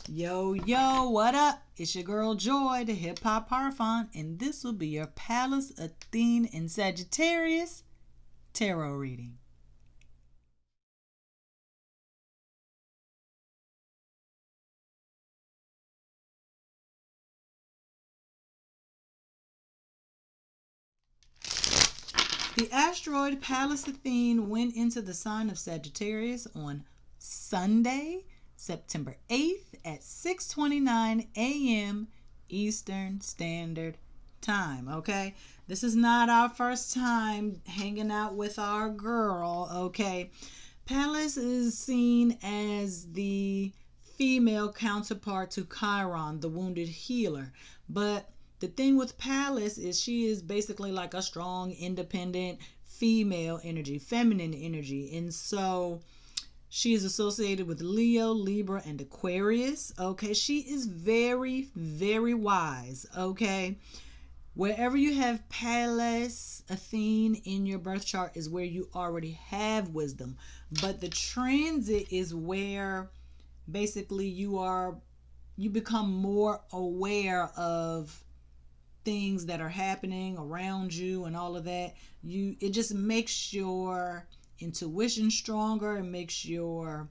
Yo, yo, what up? It's your girl Joy, the Hip Hop Parfum, and this will be your Pallas, Athene, and Sagittarius tarot reading. The asteroid Pallas Athene went into the sign of Sagittarius on Sunday, September 8th at 6:29 a.m. Eastern Standard Time, okay? This is not our first time hanging out with our girl, okay? Pallas is seen as the female counterpart to Chiron, the wounded healer. But the thing with Pallas is she is basically like a strong, independent female energy, feminine energy. And so she is associated with Leo, Libra, and Aquarius. Okay, she is very, very wise. Okay, wherever you have Pallas, Athene in your birth chart is where you already have wisdom. But the transit is where basically you become more aware of things that are happening around you and all of that. It just makes your intuition stronger. It makes your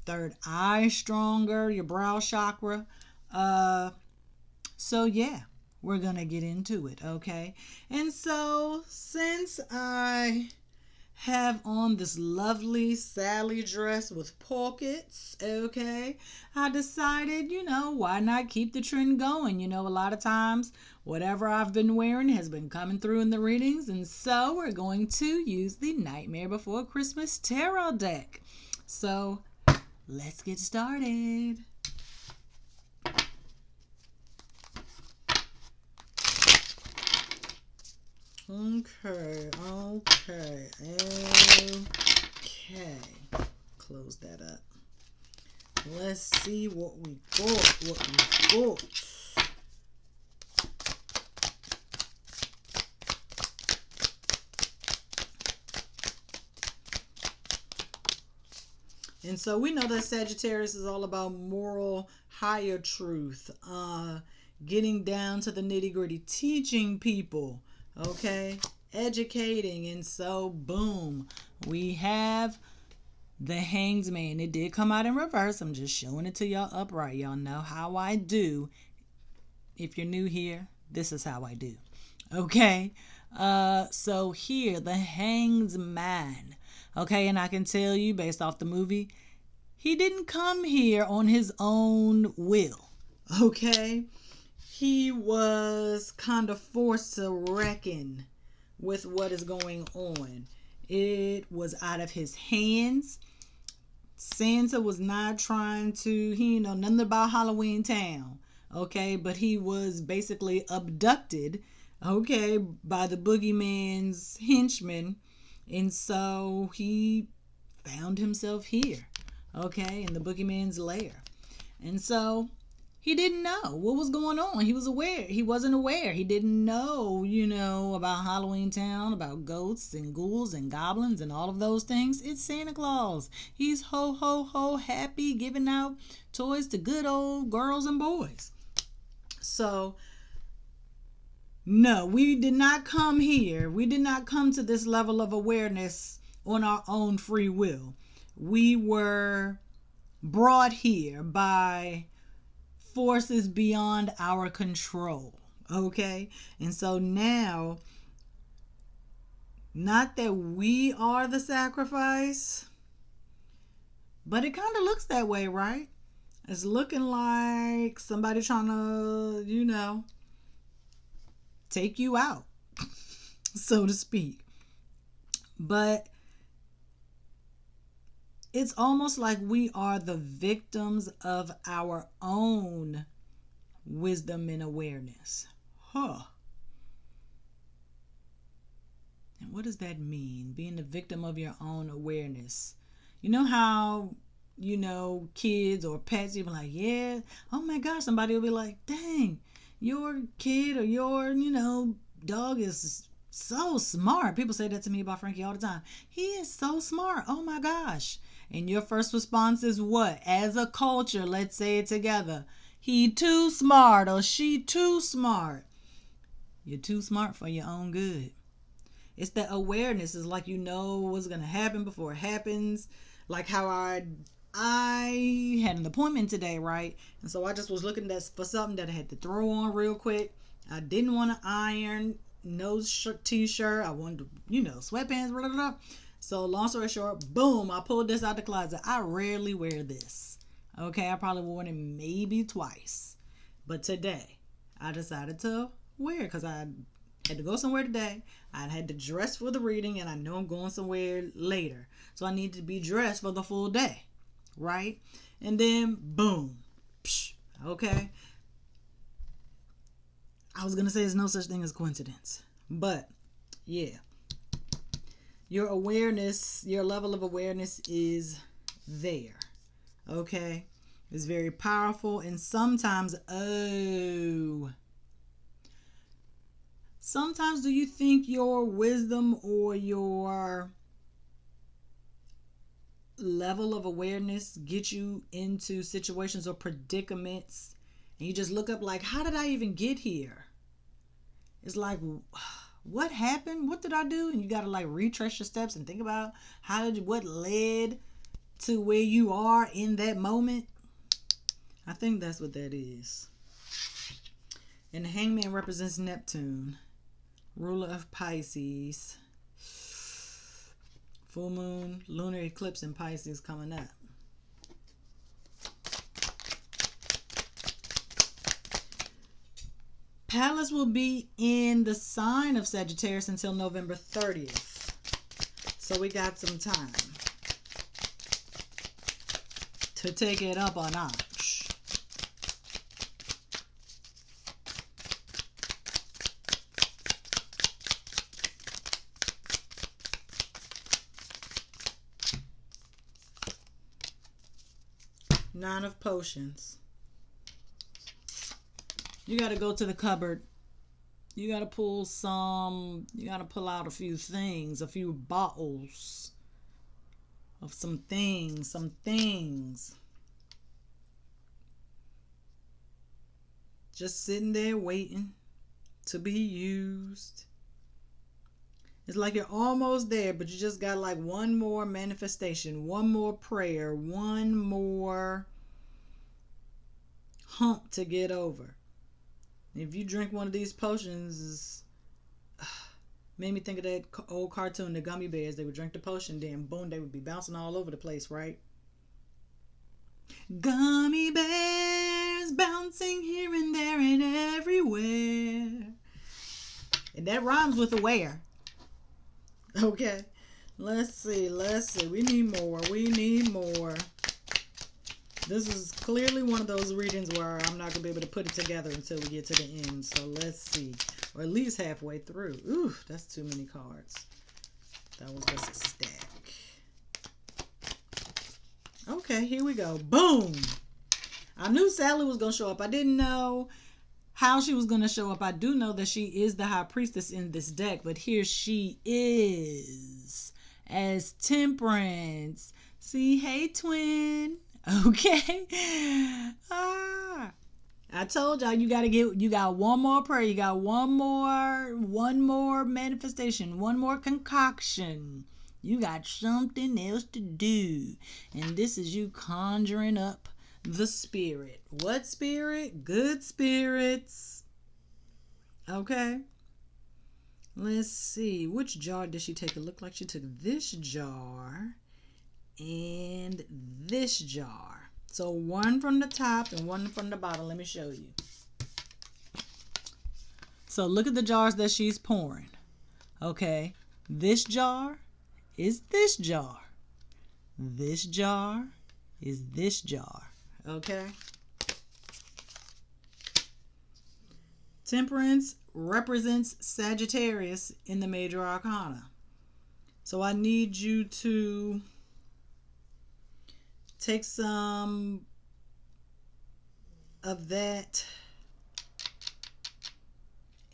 third eye stronger, your brow chakra. So yeah, we're gonna get into it, okay? And so since I have on this lovely Sally dress with pockets, okay, I decided, why not keep the trend going? A lot of times whatever I've been wearing has been coming through in the readings, and so we're going to use the Nightmare Before Christmas tarot deck. So let's get started. Okay. Close that up. Let's see what we got. And so we know that Sagittarius is all about moral, higher truth, getting down to the nitty gritty, teaching people, okay, educating. And so, boom, we have the Hanged Man. It did come out in reverse. I'm just showing it to y'all upright. Y'all know how I do. If you're new here, this is how I do. Okay. So here, the Hanged Man. Okay, and I can tell you based off the movie, he didn't come here on his own will. Okay? He was kind of forced to reckon with what is going on. It was out of his hands. Santa was not trying to, he didn't know nothing about Halloween Town. Okay, but he was basically abducted, okay, by the boogeyman's henchmen. And so he found himself here, okay, in the boogeyman's lair. And so he didn't know what was going on. He was aware. He wasn't aware. He didn't know, about Halloween Town, about ghosts and ghouls and goblins and all of those things. It's Santa Claus. He's ho, ho, ho, happy, giving out toys to good old girls and boys. So, no, we did not come here. We did not come to this level of awareness on our own free will. We were brought here by forces beyond our control. Okay? And so now, not that we are the sacrifice, but it kind of looks that way, right? It's looking like somebody trying to, take you out, so to speak. But it's almost like we are the victims of our own wisdom and awareness. And what does that mean? Being the victim of your own awareness. You know how, kids or pets, you'll be like, yeah, oh my gosh, somebody will be like, dang, your kid or your, dog is so smart. People say that to me about Frankie all the time. He is so smart. Oh my gosh. And your first response is what? As a culture, let's say it together. He too smart or she too smart. You're too smart for your own good. It's that awareness. It's like you know what's going to happen before it happens. Like how I had an appointment today, right? And so I just was looking for something that I had to throw on real quick. I didn't want to iron, no t-shirt. I wanted to, sweatpants, blah, blah, blah. So long story short, boom, I pulled this out the closet. I rarely wear this. Okay, I probably wore it maybe twice. But today, I decided to wear it because I had to go somewhere today. I had to dress for the reading, and I know I'm going somewhere later. So I need to be dressed for the full day, right? And then, boom. Psh, okay. I was going to say there's no such thing as coincidence. But, yeah. Your awareness, your level of awareness is there. Okay? It's very powerful. And sometimes do you think your wisdom or your level of awareness gets you into situations or predicaments and you just look up like, how did I even get here? It's like, what happened? What did I do? And you got to like retrace your steps and think about what led to where you are in that moment. I think that's what that is. And the Hangman represents Neptune, ruler of Pisces. Full moon, lunar eclipse in Pisces coming up. Pallas will be in the sign of Sagittarius until November 30th. So we got some time to take it up a notch. Nine of Potions. You got to go to the cupboard. You got to pull out a few things, a few bottles of some things. Just sitting there waiting to be used. It's like you're almost there, but you just got like one more manifestation, one more prayer, one more hump to get over. If you drink one of these potions, made me think of that old cartoon, the Gummy Bears. They would drink the potion, then boom, they would be bouncing all over the place, right? Gummy bears bouncing here and there and everywhere. And that rhymes with aware. Okay. Let's see. We need more. This is clearly one of those readings where I'm not going to be able to put it together until we get to the end. So let's see. Or at least halfway through. Ooh, that's too many cards. That was just a stack. Okay, here we go. Boom! I knew Sally was going to show up. I didn't know how she was going to show up. I do know that she is the high priestess in this deck. But here she is as Temperance. See, hey, twin. Okay. I told y'all you got one more prayer, you got one more manifestation, one more concoction. You got something else to do. And this is you conjuring up the spirit. What spirit? Good spirits. Okay. Let's see. Which jar did she take? It looked like she took this jar and this jar. So one from the top and one from the bottom. Let me show you. So look at the jars that she's pouring. Okay. This jar is this jar. This jar is this jar. Okay. Temperance represents Sagittarius in the major arcana. So I need you to take some of that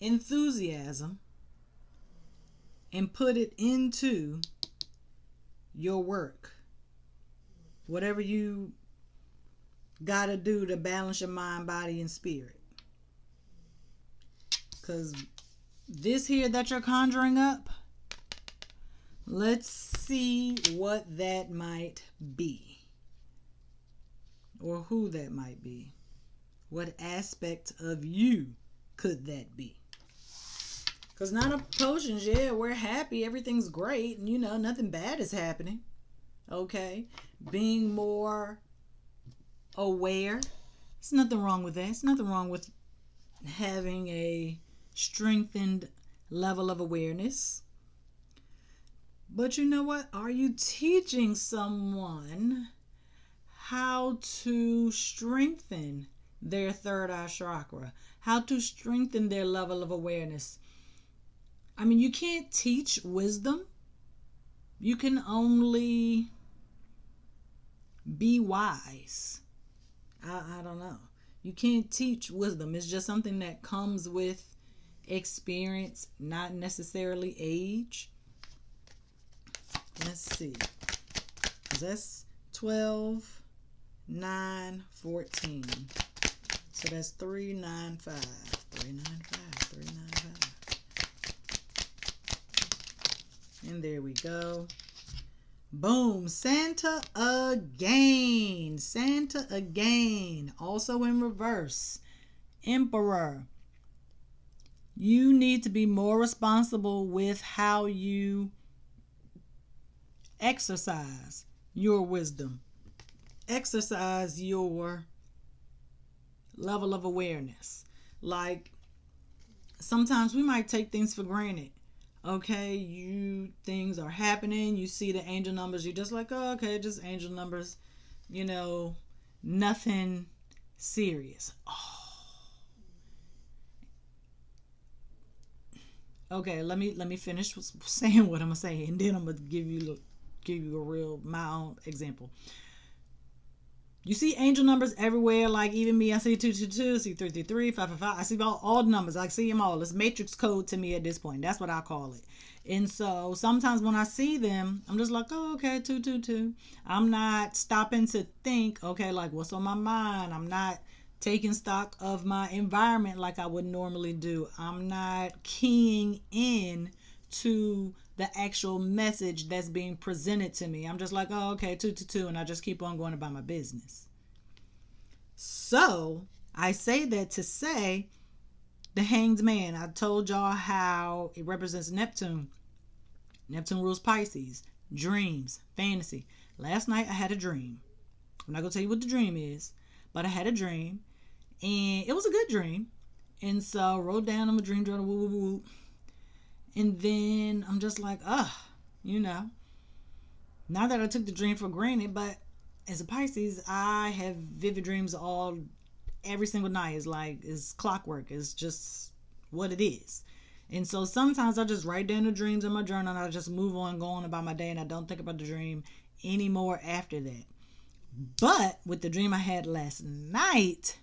enthusiasm and put it into your work. whatever you got to do to balance your mind, body, and spirit. Because this here that you're conjuring up, let's see what that might be. Or who that might be. What aspect of you could that be? Because Nine of Potions, yeah, we're happy. Everything's great. And, nothing bad is happening. Okay? Being more aware. There's nothing wrong with that. There's nothing wrong with having a strengthened level of awareness. But you know what? Are you teaching someone how to strengthen their third eye chakra? How to strengthen their level of awareness? I mean, you can't teach wisdom. You can only be wise. I don't know. You can't teach wisdom. It's just something that comes with experience, not necessarily age. Let's see. That's 12, 9, 14. So that's 395. 395. 395. And there we go. Boom. Santa again. Santa again. Also in reverse. Emperor. You need to be more responsible with how you exercise your wisdom. Exercise your level of awareness. Like, sometimes we might take things for granted. Okay, things are happening. You see the angel numbers. You're just like, oh, okay, just angel numbers. Nothing serious. Oh. Okay, let me finish saying what I'm gonna say, and then I'm gonna give you my own example. You see angel numbers everywhere. Like, even me, I see 222, I see 333, 555. I see all the numbers. I see them all. It's matrix code to me at this point. That's what I call it. And so sometimes when I see them, I'm just like, oh, okay, 222. I'm not stopping to think, okay, like, what's on my mind? I'm not taking stock of my environment like I would normally do. I'm not keying in to the actual message that's being presented to me. I'm just like, oh, okay, 222, and I just keep on going about my business. So I say that to say the Hanged Man. I told y'all how it represents Neptune. Neptune rules Pisces, dreams, fantasy. Last night I had a dream. I'm not going to tell you what the dream is, but I had a dream, and it was a good dream. And so I wrote down on my dream journal, woo, woo, woo. And then I'm just like, not that I took the dream for granted, but as a Pisces, I have vivid dreams every single night. It's clockwork. It's just what it is. And so sometimes I just write down the dreams in my journal, and I just move on, go on about my day, and I don't think about the dream anymore after that. But with the dream I had last night,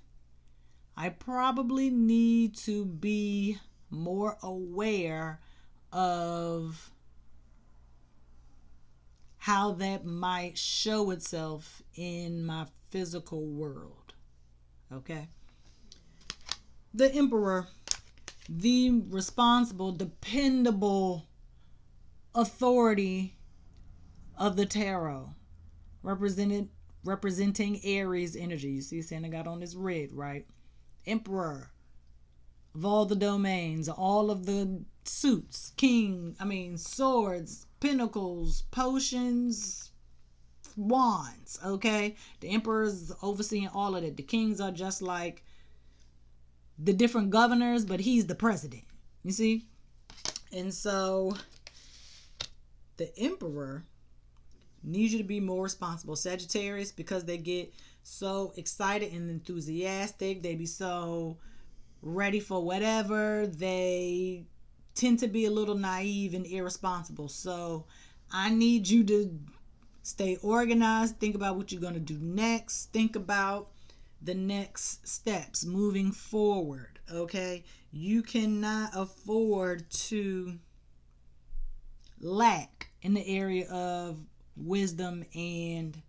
I probably need to be more aware of how that might show itself in my physical world. Okay? The Emperor, the responsible, dependable authority of the tarot, representing Aries energy. You see Santa got on his red, right? Emperor of all the domains, all of the suits, swords, pentacles, potions, wands, okay? The Emperor's overseeing all of it. The kings are just like the different governors, but he's the president, you see? And so the Emperor needs you to be more responsible. Sagittarius, because they get so excited and enthusiastic, they be so ready for whatever, they tend to be a little naive and irresponsible. So I need you to stay organized. Think about what you're going to do next. Think about the next steps moving forward. Okay? You cannot afford to lack in the area of wisdom and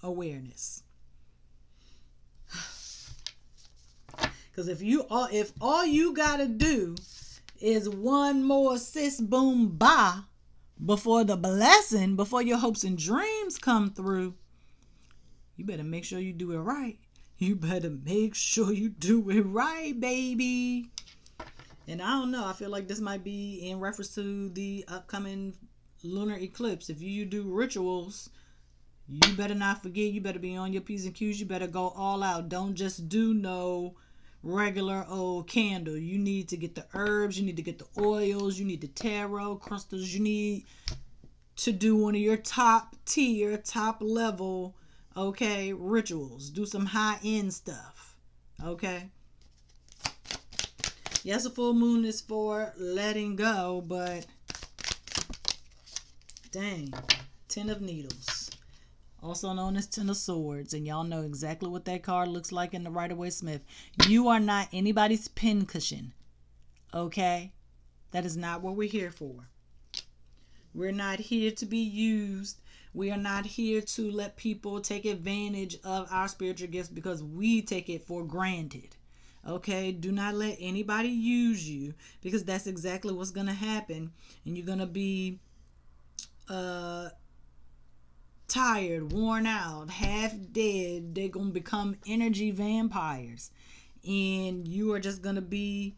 awareness. Because if all you gotta do is one more sis boom ba before the blessing, before your hopes and dreams come through, you better make sure you do it right. You better make sure you do it right, baby. And I don't know, I feel like this might be in reference to the upcoming lunar eclipse. If you do rituals, you better not forget. You better be on your P's and Q's. You better go all out. Don't just do no regular old candle. You need to get the herbs. You need to get the oils. You need the tarot crystals. You need to do one of your top tier, top level, okay, rituals. Do some high end stuff. Okay. Yes, a full moon is for letting go, but dang, 10 of Needles, also known as 10 of Swords, and y'all know exactly what that card looks like in the Rider-Waite-Smith. You are not anybody's pincushion, okay? That is not what we're here for. We're not here to be used. We are not here to let people take advantage of our spiritual gifts because we take it for granted. Okay, do not let anybody use you, because that's exactly what's going to happen. And you're going to be tired, worn out, half dead. They're going to become energy vampires. And you are just going to be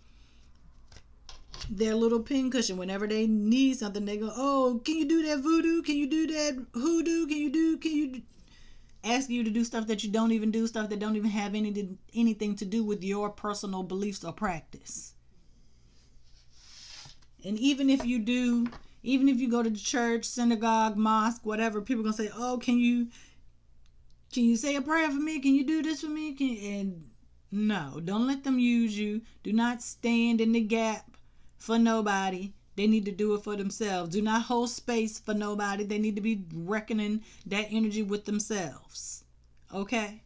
their little pincushion. Whenever they need something, they go, oh, can you do that voodoo? Can you do that hoodoo? Can you ask you to do stuff that you don't even do, stuff that don't even have anything to do with your personal beliefs or practice. And even if you do, even if you go to the church, synagogue, mosque, whatever, people are going to say, oh, can you say a prayer for me? Can you do this for me? And no, don't let them use you. Do not stand in the gap for nobody. They need to do it for themselves. Do not hold space for nobody. They need to be reckoning that energy with themselves. Okay?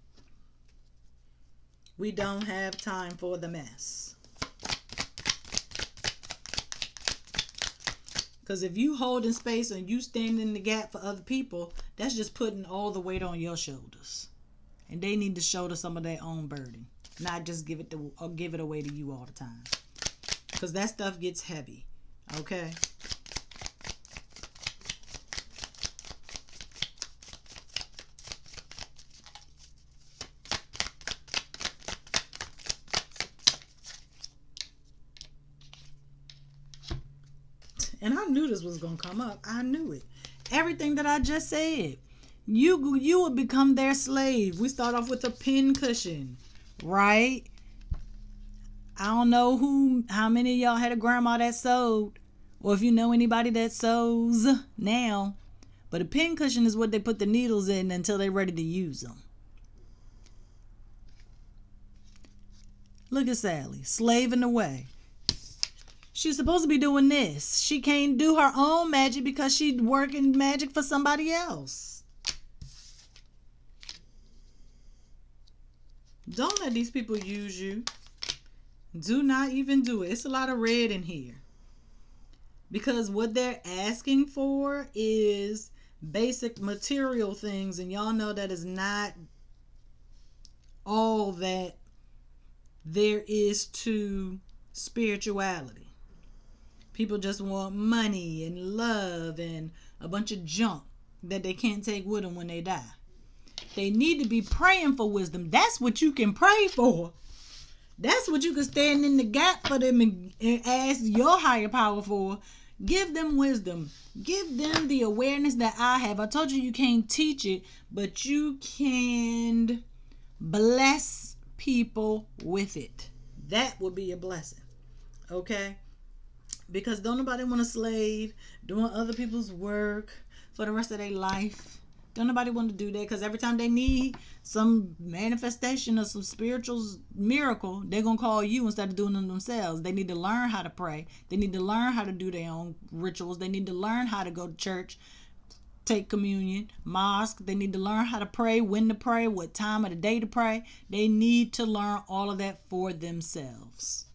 We don't have time for the mess. Because if you hold in space and you stand in the gap for other people, that's just putting all the weight on your shoulders. And they need to shoulder some of their own burden. Not just give it away to you all the time. Because that stuff gets heavy. Okay. And I knew this was going to come up. I knew it. Everything that I just said. You will become their slave. We start off with a pin cushion, right? I don't know how many of y'all had a grandma that sewed, or if you know anybody that sews now. But a pin cushion is what they put the needles in until they're ready to use them. Look at Sally, slaving away. She's supposed to be doing this. She can't do her own magic because she's working magic for somebody else. Don't let these people use you. Do not even do it. It's a lot of red in here. Because what they're asking for is basic material things. And y'all know that is not all that there is to spirituality. People just want money and love and a bunch of junk that they can't take with them when they die. They need to be praying for wisdom. That's what you can pray for. That's what you can stand in the gap for them and ask your higher power for. Give them wisdom. Give them the awareness that I have. I told you can't teach it, but you can bless people with it. That would be a blessing. Okay? Because don't nobody want to slave doing other people's work for the rest of their life. Don't nobody want to do that, because every time they need some manifestation or some spiritual miracle, they're going to call you instead of doing them themselves. They need to learn how to pray. They need to learn how to do their own rituals. They need to learn how to go to church, take communion, mosque. They need to learn how to pray, when to pray, what time of the day to pray. They need to learn all of that for themselves.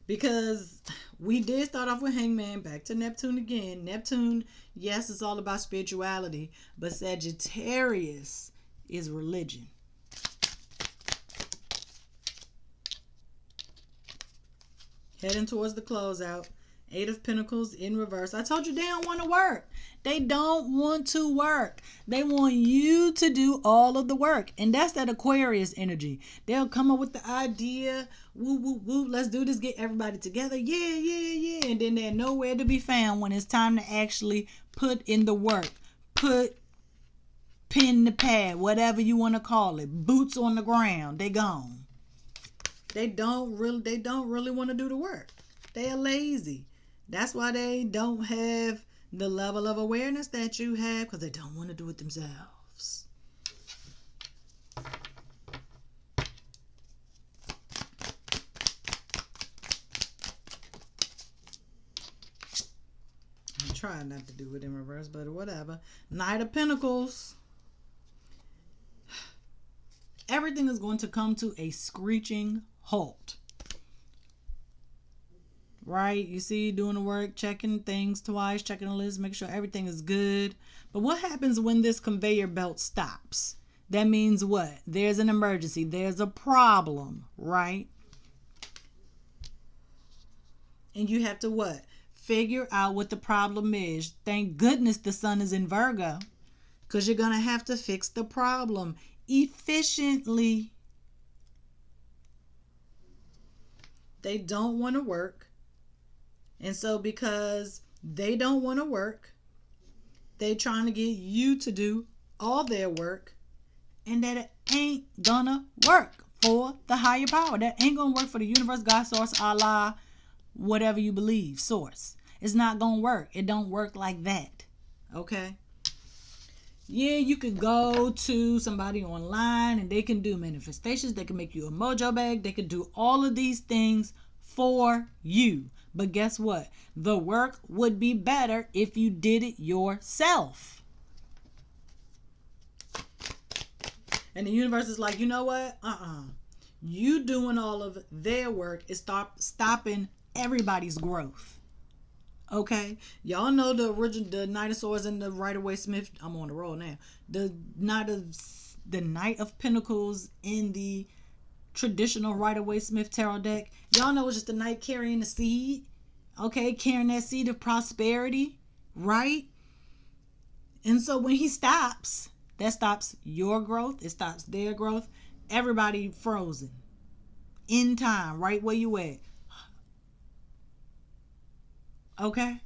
Because We did start off with Hangman. Back to Neptune again. Neptune, yes, it's all about spirituality, but Sagittarius is religion. Heading towards the closeout. 8 of Pentacles in reverse. I told you they don't want to work. They don't want to work. They want you to do all of the work. And that's that Aquarius energy. They'll come up with the idea. Woo, woo, woo. Let's do this. Get everybody together. Yeah, yeah, yeah. And then they're nowhere to be found when it's time to actually put in the work. Put pen to pad. Whatever you want to call it. Boots on the ground. They gone. They don't really want to do the work. They are lazy. That's why they don't have the level of awareness that you have, because they don't want to do it themselves. I'm trying not to do it in reverse, but whatever. Knight of Pentacles. Everything is going to come to a screeching halt. Right? You see, doing the work, checking things twice, checking the list, make sure everything is good. But what happens when this conveyor belt stops? That means what? There's an emergency. There's a problem, right? And you have to what? Figure out what the problem is. Thank goodness the sun is in Virgo, because you're going to have to fix the problem efficiently. They don't want to work. And so because they don't want to work, they trying to get you to do all their work, and that it ain't gonna work for the higher power. That ain't gonna work for the universe, God, source, Allah, whatever you believe, source. It's not gonna work. It don't work like that. Okay? Yeah, you could go to somebody online and they can do manifestations. They can make you a mojo bag. They can do all of these things for you. But guess what? The work would be better if you did it yourself. And the universe is like, you know what? You doing all of their work is stopping everybody's growth. Okay? Y'all know the Knight of Swords and the Rider-Waite-Smith. I'm on the roll now. The Knight of Pentacles in the traditional Rider-Waite-Smith tarot deck. Y'all know it's just the knight carrying the seed. Okay, carrying that seed of prosperity, right? And so when he stops, that stops your growth. It stops their growth. Everybody frozen in time, right where you at. Okay?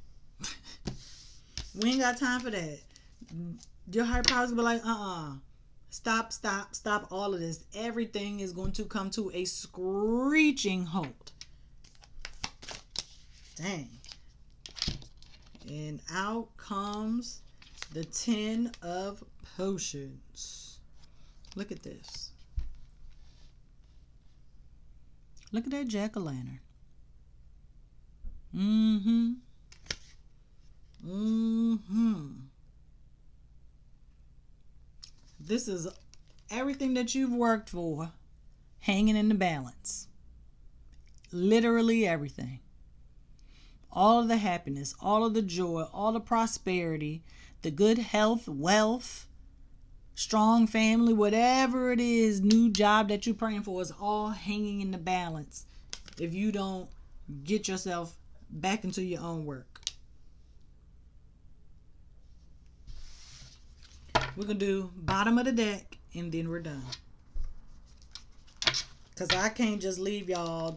We ain't got time for that. Your higher powers will be like, Stop all of this. Everything is going to come to a screeching halt. Dang. And out comes the 10 of Potions. Look at this. Look at that jack-o'-lantern. This is everything that you've worked for hanging in the balance. Literally everything. All of the happiness, all of the joy, all the prosperity, the good health, wealth, strong family, whatever it is, new job that you're praying for is all hanging in the balance if you don't get yourself back into your own work. We're going to do bottom of the deck and then we're done. Because I can't just leave y'all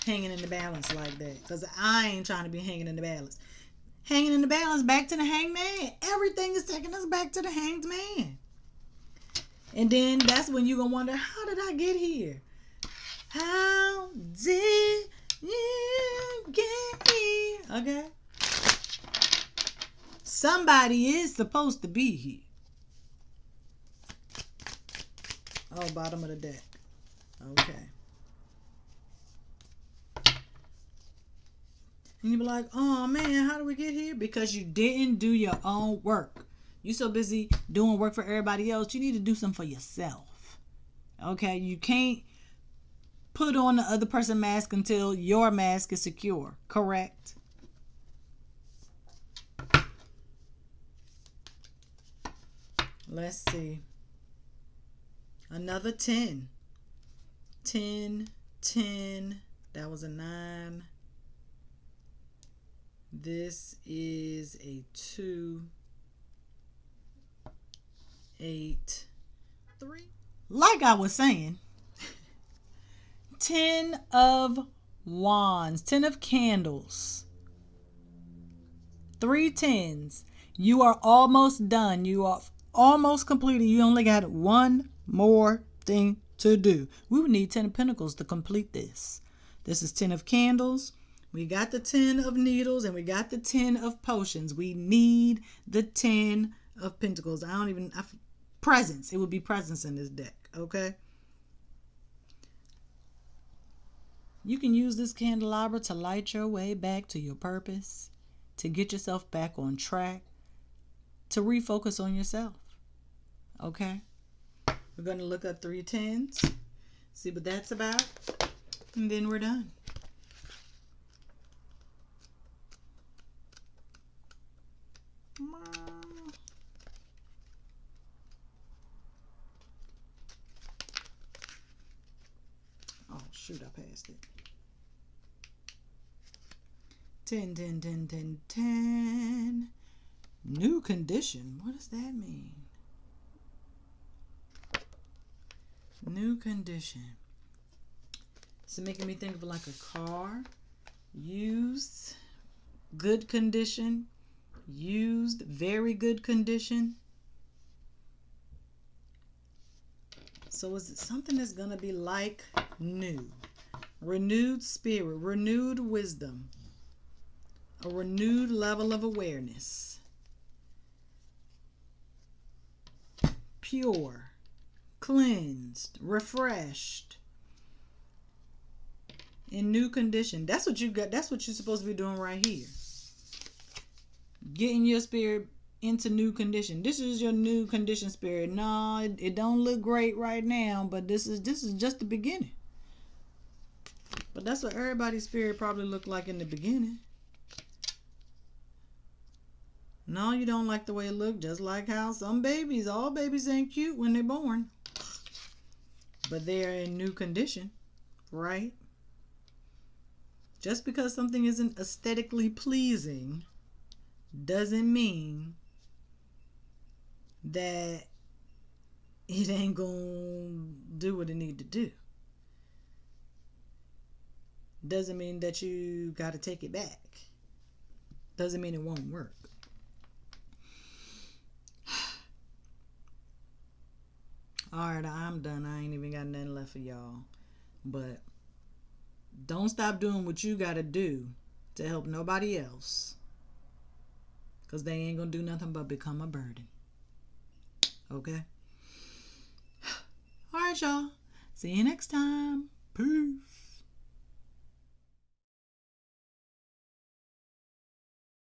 hanging in the balance like that. Because I ain't trying to be hanging in the balance. Hanging in the balance, back to the hangman. Everything is taking us back to the hanged man. And then that's when you're going to wonder, how did I get here? How did you get here? Okay. Somebody is supposed to be here. Oh, bottom of the deck. Okay. And you be like, oh man, how do we get here? Because you didn't do your own work. You so busy doing work for everybody else. You need to do something for yourself. Okay? You can't put on the other person's mask until your mask is secure. Correct? Let's see. Another 10. 10, 10. That was a 9. This is a 2. 8. 3. Like I was saying, 10 of wands, 10 of candles, 3 tens. You are almost done. You are almost completed. You only got one more thing to do. We would need 10 of pentacles to complete this. This is 10 of candles. We got the 10 of needles and we got the 10 of potions. We need the 10 of pentacles. Presents. It would be presents in this deck. Okay. You can use this candelabra to light your way back to your purpose, to get yourself back on track, to refocus on yourself. Okay? We're going to look up 3 tens, see what that's about, and then we're done. Oh, shoot, I passed it. 10, 10, 10, 10, 10. New condition. What does that mean? New condition. It's making me think of like a car. Used, good condition. Used, very good condition. So is it something that's going to be like new? Renewed spirit, renewed wisdom, a renewed level of awareness. Pure, cleansed, refreshed, in new condition. That's what you got. That's what you're supposed to be doing right here. Getting your spirit into new condition. This is your new condition spirit. No, it don't look great right now, but this is just the beginning. But that's what everybody's spirit probably looked like in the beginning. No, you don't like the way it looked, just like how some babies, all babies ain't cute when they're born. But they're in new condition, right? Just because something isn't aesthetically pleasing doesn't mean that it ain't gonna do what it need to do. Doesn't mean that you gotta take it back. Doesn't mean it won't work. Alright, I'm done. I ain't even got nothing left for y'all. But don't stop doing what you gotta do to help nobody else. Because they ain't gonna do nothing but become a burden. Okay? Alright, y'all. See you next time. Peace.